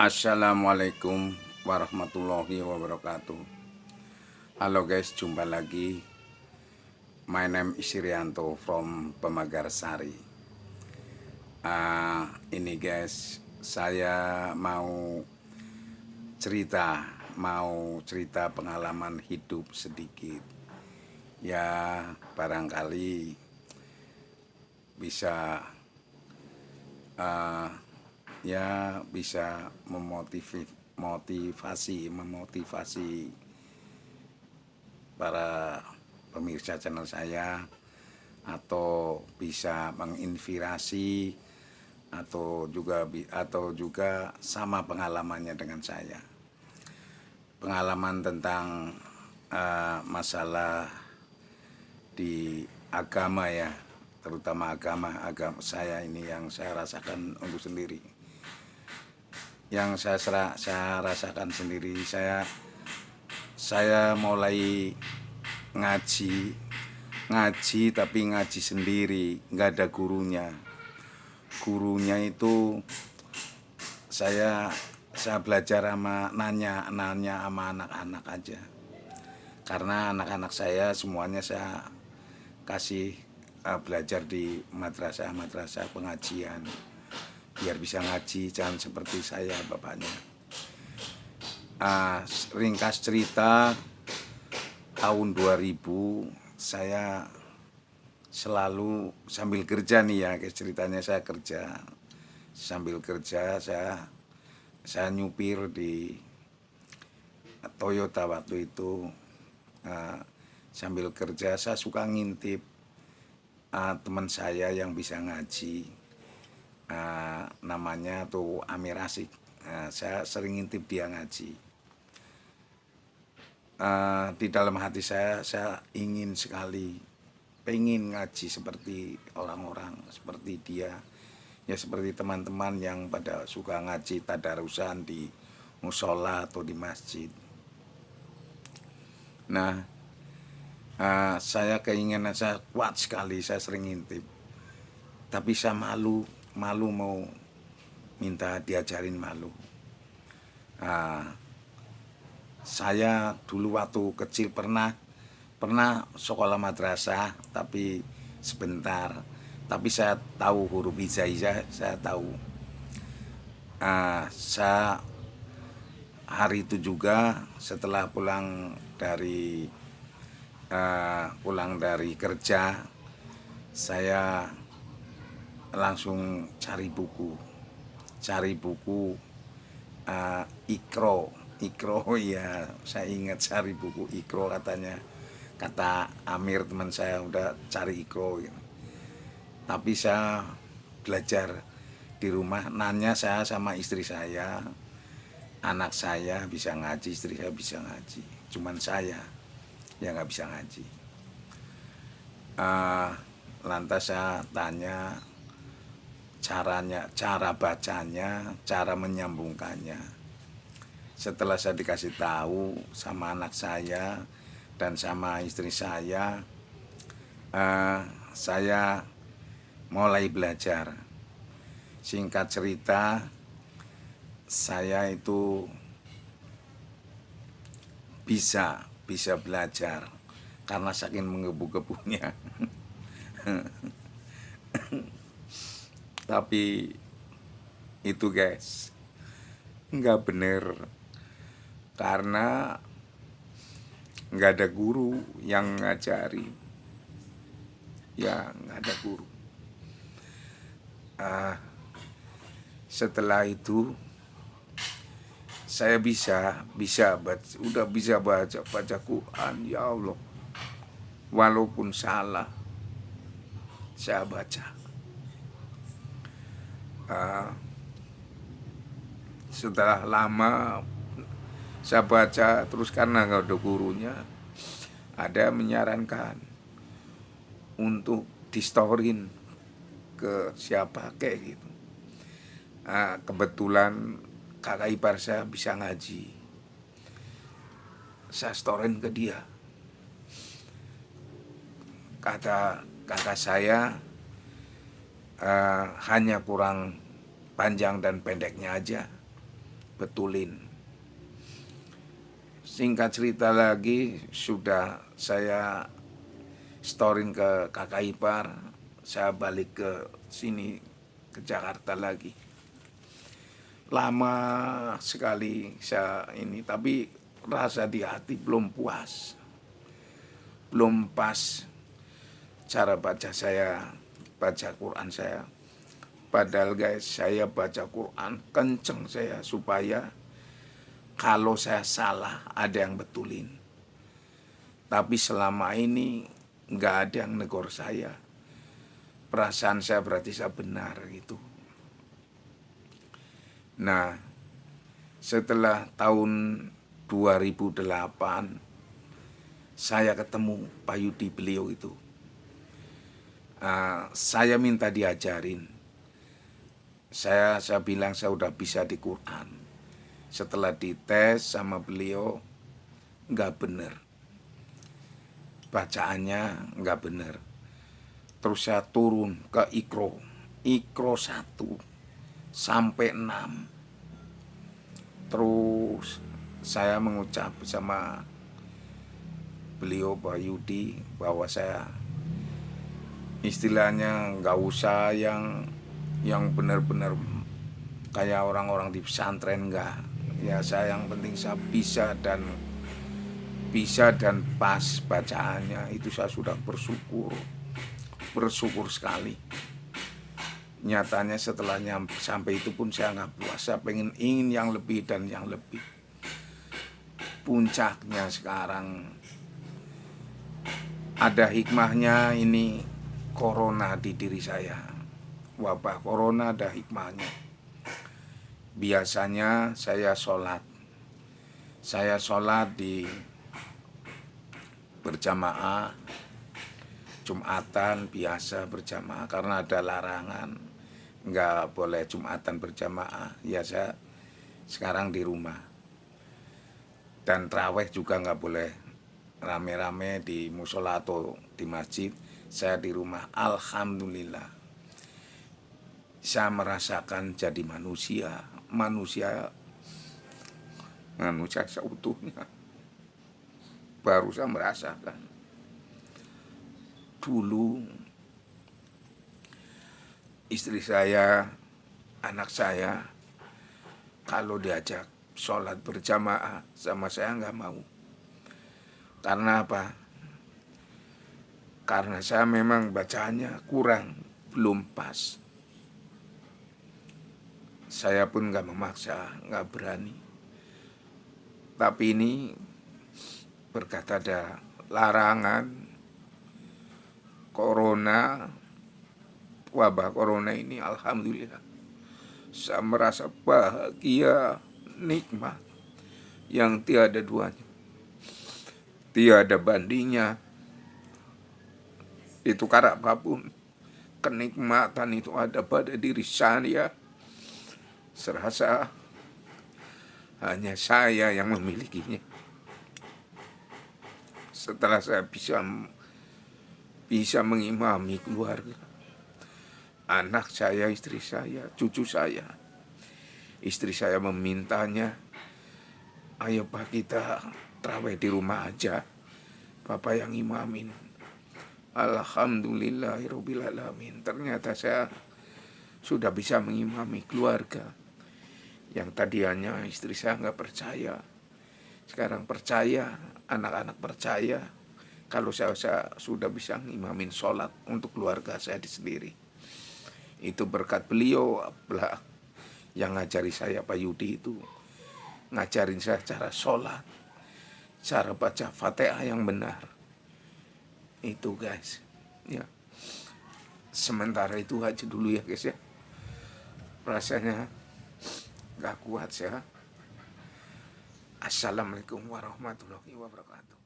Assalamualaikum warahmatullahi wabarakatuh. Halo guys, jumpa lagi. My name is Irianto from Pemagarsari. Ini guys, saya mau cerita pengalaman hidup sedikit. Ya, barangkali bisa bisa memotivasi para pemirsa channel saya, atau bisa menginspirasi, atau juga sama pengalamannya dengan saya. Pengalaman tentang masalah di agama ya, terutama agama saya ini yang saya rasakan untuk sendiri. Yang saya rasakan sendiri, saya mulai ngaji tapi ngaji sendiri, nggak ada gurunya. Gurunya itu saya belajar nanya sama anak-anak aja, karena anak-anak saya semuanya saya kasih belajar di madrasah pengajian, biar bisa ngaji, jangan seperti saya bapaknya. Ringkas cerita, tahun 2000 saya selalu sambil kerja nih ya, ceritanya saya kerja. Sambil kerja saya nyupir di Toyota waktu itu. Sambil kerja saya suka ngintip teman saya yang bisa ngaji, namanya tuh Amir Asik. Saya sering ngintip dia ngaji. Di dalam hati saya ingin sekali, pengen ngaji seperti orang-orang, seperti dia, ya seperti teman-teman yang pada suka ngaji tadarusan di musola atau di masjid. Nah, saya keinginan saya kuat sekali, saya sering ngintip, tapi saya malu mau minta diajarin, malu. Saya dulu waktu kecil pernah sekolah madrasah, tapi sebentar. Tapi saya tahu huruf hijaiyah, saya tahu. Saya hari itu juga setelah pulang dari kerja, saya langsung cari buku Iqro ya, saya ingat cari buku Iqro, kata Amir teman saya, udah cari Iqro gitu. Tapi saya belajar di rumah, nanya saya sama istri saya, anak saya bisa ngaji, istri saya bisa ngaji, cuman saya yang nggak bisa ngaji. Lantas saya tanya cara bacanya, cara menyambungkannya. Setelah saya dikasih tahu sama anak saya dan sama istri saya mulai belajar. Singkat cerita, saya itu bisa belajar karena saking menggebu-gebunya. Tapi itu guys, nggak bener, karena nggak ada guru yang ngajari. Ya, nggak ada guru. Setelah itu saya udah bisa baca Quran, ya Allah, walaupun salah saya baca. Setelah lama saya baca terus, karena nggak ada gurunya, ada menyarankan untuk distorin ke siapa kayak gitu. Kebetulan kakak ipar saya bisa ngaji, saya storin ke dia. Kata kakak saya, hanya kurang panjang dan pendeknya aja. betulin. Singkat cerita lagi, sudah saya storin ke kakak ipar, saya balik ke sini, ke Jakarta lagi. Lama sekali saya ini, tapi rasa di hati belum puas, belum pas cara baca saya, baca Quran saya. Padahal guys, saya baca Quran kenceng saya supaya kalau saya salah ada yang betulin. Tapi selama ini nggak ada yang negor saya. Perasaan saya berarti saya benar gitu. Nah, setelah tahun 2008 saya ketemu Pak Yudi, beliau itu. Saya minta diajarin. Saya bilang saya udah bisa di Quran. Setelah dites sama beliau, nggak bener. Bacaannya nggak bener. Terus saya turun ke Iqro 1 sampai 6. Terus saya mengucap sama beliau Pak Yudi bahwa saya istilahnya nggak usah yang benar-benar kayak orang-orang di pesantren, enggak. Ya saya yang penting saya bisa dan pas bacaannya, itu saya sudah bersyukur sekali. Nyatanya setelah sampai itu pun saya nggak puas, saya ingin yang lebih dan yang lebih. Puncaknya sekarang ada hikmahnya, ini corona di diri saya. Wabah corona ada hikmahnya. Biasanya saya sholat di berjamaah, Jumatan biasa berjamaah karena ada larangan nggak boleh Jumatan berjamaah. Ya saya sekarang di rumah. Dan traweh juga nggak boleh rame-rame di musola atau di masjid. Saya di rumah. Alhamdulillah, saya merasakan jadi manusia seutuhnya. Baru saya merasakan. Dulu istri saya, anak saya, kalau diajak sholat berjamaah sama saya nggak mau. Karena apa? Karena saya memang bacaannya kurang, belum pas. Saya pun nggak memaksa, nggak berani. Tapi ini berkat ada larangan corona, wabah corona ini, alhamdulillah saya merasa bahagia, nikmat yang tiada duanya, tiada bandingnya. Itu karena apapun, kenikmatan itu ada pada diri saya. Serasa hanya saya yang memilikinya. Setelah saya bisa mengimami keluarga, anak saya, istri saya, cucu saya. Istri saya memintanya, ayo Pak, kita tarawih di rumah aja, Bapak yang imamin. Alhamdulillahirobbilalamin. Ternyata saya sudah bisa mengimami keluarga. Yang tadinya istri saya nggak percaya, sekarang percaya, anak-anak percaya kalau saya sudah bisa ngimamin sholat untuk keluarga saya sendiri. Itu berkat beliau yang ngajari saya, Pak Yudi itu ngajarin saya cara sholat, cara baca Fatihah yang benar. Itu guys, ya. Sementara itu aja dulu ya guys ya. Rasanya gak kuat ya. Assalamualaikum warahmatullahi wabarakatuh.